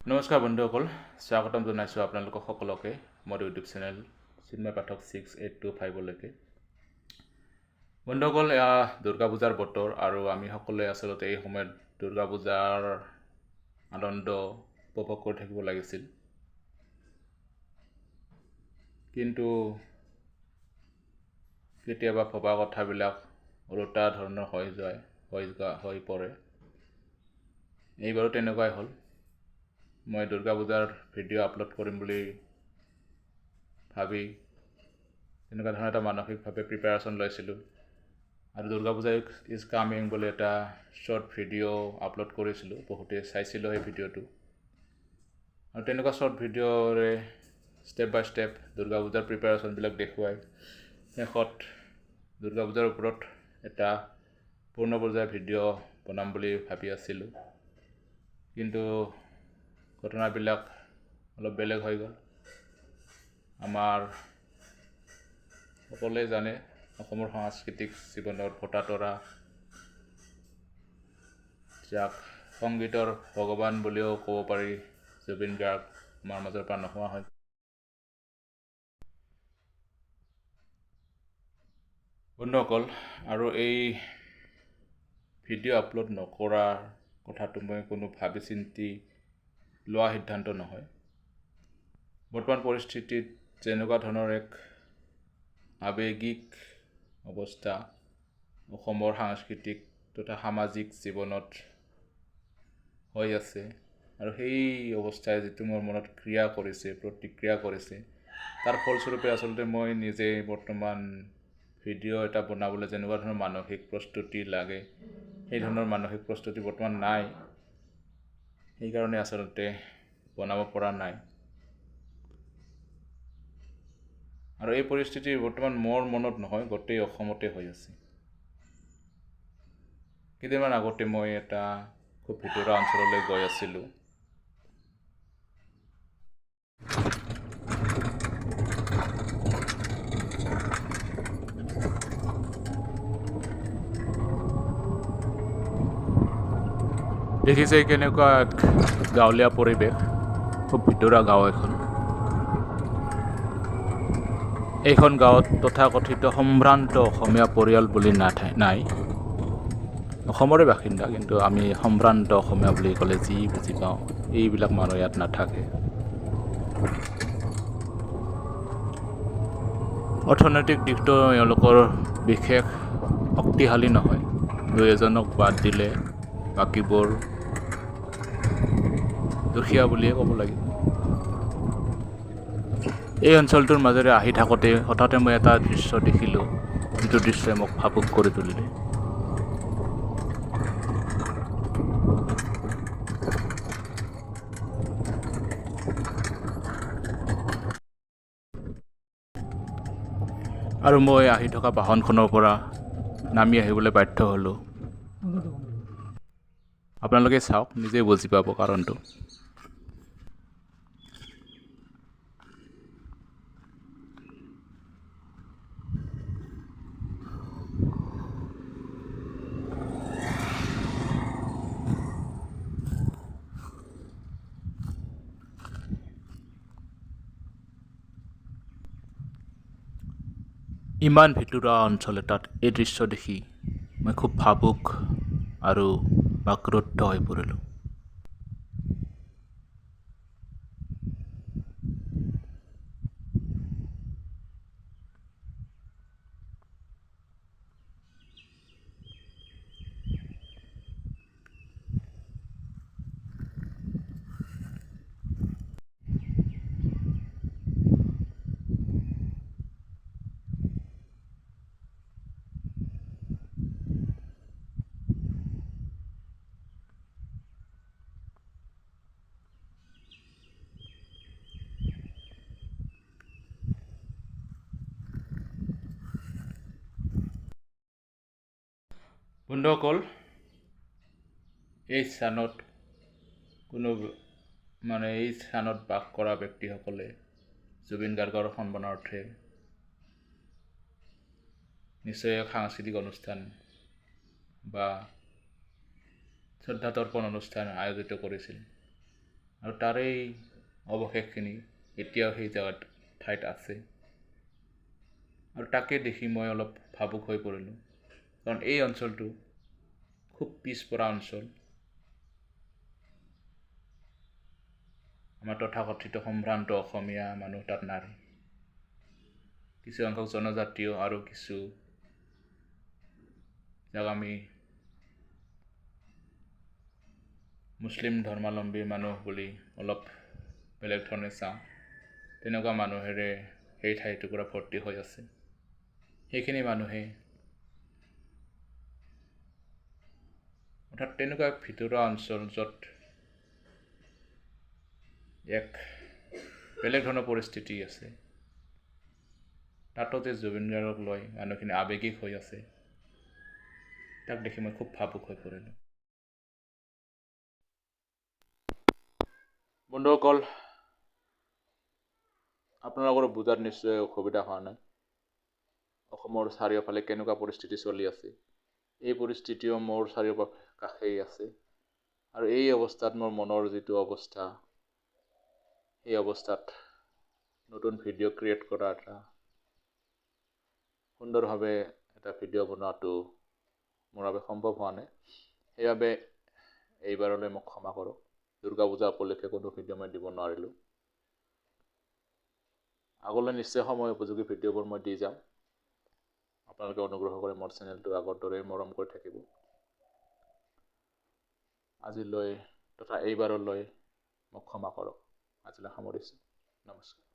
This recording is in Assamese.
নমস্কাৰ বন্ধুসকল, স্বাগতম জনাইছোঁ আপোনালোকক সকলোকে মোৰ ইউটিউব চেনেল চিন্ময় পাঠক 6825লৈকে। বন্ধুসকল, দুৰ্গা পূজাৰ বতৰ আৰু আমি সকলোৱে আচলতে এই সময়ত দুৰ্গা পূজাৰ আনন্দ উপভোগ কৰি থাকিব লাগিছিল। কিন্তু কেতিয়াবা ভবা কথাবিলাক ওলোটা ধৰণৰ হৈ পৰে। এইবাৰো তেনেকুৱাই হ'ল। মই দুৰ্গা পূজাৰ ভিডিঅ' আপলোড কৰিম বুলি ভাবি তেনেকুৱা ধৰণৰ এটা মানসিকভাৱে প্ৰিপেয়াৰেশ্যন লৈছিলোঁ আৰু দুৰ্গা পূজা ইজ কামিং বুলি এটা শ্বৰ্ট ভিডিঅ' আপলোড কৰিছিলোঁ। বহুতে চাইছিলোঁ সেই ভিডিঅ'টো আৰু তেনেকুৱা শ্বৰ্ট ভিডিঅ'ৰে ষ্টেপ বাই ষ্টেপ দুৰ্গা পূজাৰ প্ৰিপেয়াৰেশ্যনবিলাক দেখুৱাই শেষত দুৰ্গা পূজাৰ ওপৰত এটা পূৰ্ণ পৰ্যায়ৰ ভিডিঅ' বনাম বুলি ভাবি আছিলোঁ। কিন্তু ঘটনাবিলাক অলপ বেলেগ হৈ গ'ল। আমাৰ সকলোৱে জানে অসমৰ সাংস্কৃতিক জীৱনৰ ভোটাতৰা, যাক সংগীতৰ ভগৱান বুলিও ক'ব পাৰি, জুবিন গাৰ্গ আমাৰ মাজৰ পৰা নোহোৱা হয়। বন্ধুসকল, আৰু এই ভিডিঅ' আপলোড নকৰাৰ কথাটো মই কোনো ভাবি চিন্তি লোৱা সিদ্ধান্ত নহয়। বৰ্তমান পৰিস্থিতিত যেনেকুৱা ধৰণৰ এক আৱেগিক অৱস্থা অসমৰ সাংস্কৃতিক তথা সামাজিক জীৱনত হৈ আছে, আৰু সেই অৱস্থাই যিটো মোৰ মনত প্ৰতিক্ৰিয়া কৰিছে, তাৰ ফলস্বৰূপে আচলতে মই নিজে বৰ্তমান ভিডিঅ' এটা বনাবলৈ যেনেকুৱা ধৰণৰ মানসিক প্ৰস্তুতি লাগে, সেই ধৰণৰ মানসিক প্ৰস্তুতি বৰ্তমান নাই। সেইকাৰণে আচলতে বনাব পৰা নাই। আৰু এই পৰিস্থিতি বৰ্তমান মোৰ মনত নহয়, গোটেই অসমতে হৈ আছে। কেইদিনমান আগতে মই এটা খুব ভিতৰুৱা অঞ্চললৈ গৈ আছিলোঁ। দেখিছে কেনেকুৱা এক গাঁৱলীয়া পৰিৱেশ, খুব ভিতৰুৱা গাঁও এখন। এইখন গাঁৱত তথাকথিত সম্ভ্ৰান্ত অসমীয়া পৰিয়াল বুলি নাই। অসমৰে বাসিন্দা, কিন্তু আমি সম্ভ্ৰান্ত অসমীয়া বুলি ক'লে যি বুজি পাওঁ, এইবিলাক মানুহ ইয়াত নাথাকে। অৰ্থনৈতিক দিশটো এওঁলোকৰ বিশেষ শক্তিশালী নহয়। দুই এজনক বাদ দিলে বাকীবোৰ দুখীয়া বুলিয়ে ক'ব লাগিব। এই অঞ্চলটোৰ মাজেৰে আহি থাকোঁতে হঠাতে মই এটা দৃশ্য দেখিলোঁ, যিটো দৃশ্যই মোক ভাবুক কৰি তুলিলে। আৰু মই আহি থকা বাহনখনৰ পৰা নামি আহিবলৈ বাধ্য হ'লোঁ। আপোনালোকে চাওক, নিজেই বুজি পাব কাৰণটো। ইমান ভিতৰুৱা অঞ্চল এটাত এই দৃশ্য দেখি মই খুব ভাবুক আৰু বাক্ৰুদ্ধ হৈ পৰিলোঁ। বন্ধুসকল, এই স্থানত বাস কৰা ব্যক্তিসকলে জুবিন গাৰ্গৰ সন্মানাৰ্থে নিশ্চয় এক সাংস্কৃতিক অনুষ্ঠান বা শ্ৰদ্ধা তৰ্পণ অনুষ্ঠান আয়োজিত কৰিছিল। আৰু তাৰেই অৱশেষখিনি এতিয়াও সেই ঠাইত আছে। আৰু তাকে দেখি মই অলপ ভাবুক হৈ পৰিলোঁ, কাৰণ এই অঞ্চলটো খুব পিছপৰা অঞ্চল। আমাৰ তথাকথিত সম্ভ্ৰান্ত অসমীয়া মানুহ তাত নাই। কিছু সংখ্যক জনজাতীয় আৰু কিছু যাক আমি মুছলিম ধৰ্মাৱলম্বী মানুহ বুলি অলপ বেলেগ ধৰণে চাওঁ, তেনেকুৱা মানুহেৰে সেই ঠাইটুকুৰা ভৰ্তি হৈ আছে। সেইখিনি মানুহে অৰ্থাৎ তেনেকুৱা ভিতৰুৱা অঞ্চল য'ত এক বেলেগ ধৰণৰ পৰিস্থিতি আছে, তাতো যে জুবিন গাৰ্গক লৈ মানুহখিনি আৱেগিক হৈ আছে, তাক দেখি মই খুব ভাবুক হৈ পৰিলোঁ। বন্ধুসকল, আপোনালোকৰ বুজাত নিশ্চয় অসুবিধা হোৱা নাই। অসমৰ চাৰিওফালে কেনেকুৱা পৰিস্থিতি চলি আছে, এই পৰিস্থিতিও মোৰ চাৰিওকাষেই আছে। আৰু এই অৱস্থাত মোৰ মনৰ যিটো অৱস্থা, এই অৱস্থাত নতুন ভিডিঅ' ক্ৰিয়েট কৰা সুন্দৰভাৱে এটা ভিডিঅ' বনোৱাটো মোৰ বাবে সম্ভৱ হোৱা নাই। সেইবাবে এইবাৰলৈ মোক ক্ষমা কৰক। দুৰ্গা পূজা উপলক্ষে কোনো ভিডিঅ' মই দিব নোৱাৰিলোঁ। আগলৈ নিশ্চয় সময় উপযোগী ভিডিঅ'বোৰ মই দি যাম। আপোনালোকে অনুগ্ৰহ কৰি মোৰ চেনেলটো আগৰ দৰেই মৰম কৰি থাকিব। আজিলৈ তথা এইবাৰলৈ মোক ক্ষমা কৰক। আজিলৈ সামৰিছোঁ। নমস্কাৰ।